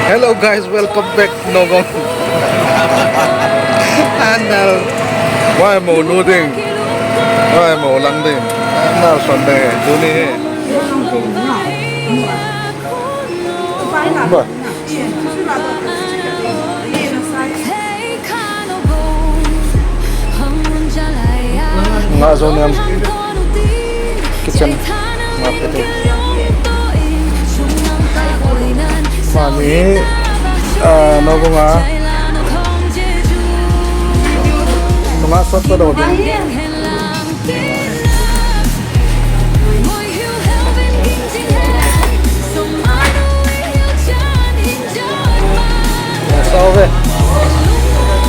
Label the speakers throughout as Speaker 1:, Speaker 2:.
Speaker 1: Hello guys, welcome back to Nagaon. And why am I nooding? Why am I landing? Now Sunday, Juni. What? Nga zone yung kitchen market. Mani, ano ko nga? Mga sot pa daw din. Saove.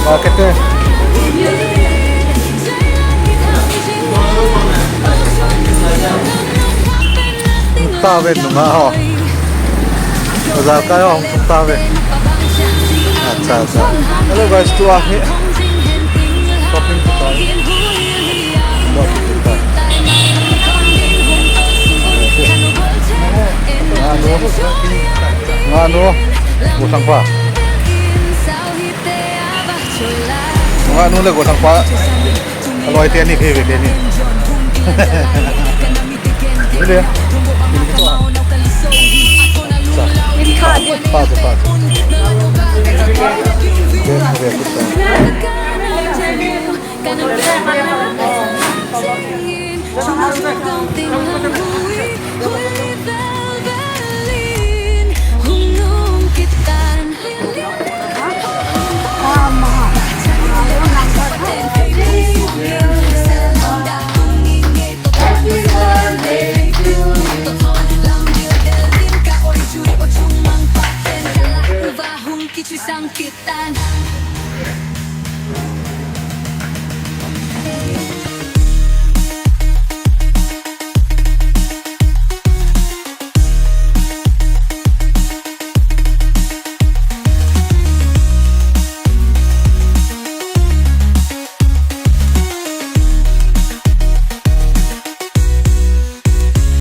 Speaker 1: Market eh. Tawin nga ho. Bazaar kayo, ang tawin. अच्छा. Hello guys, to are here. Shopping to tayo. Ano? Gusang pa. Ano lang gusang pa. Kalau itu ni kayak ni. Ini ya. Paso.
Speaker 2: Sangkitan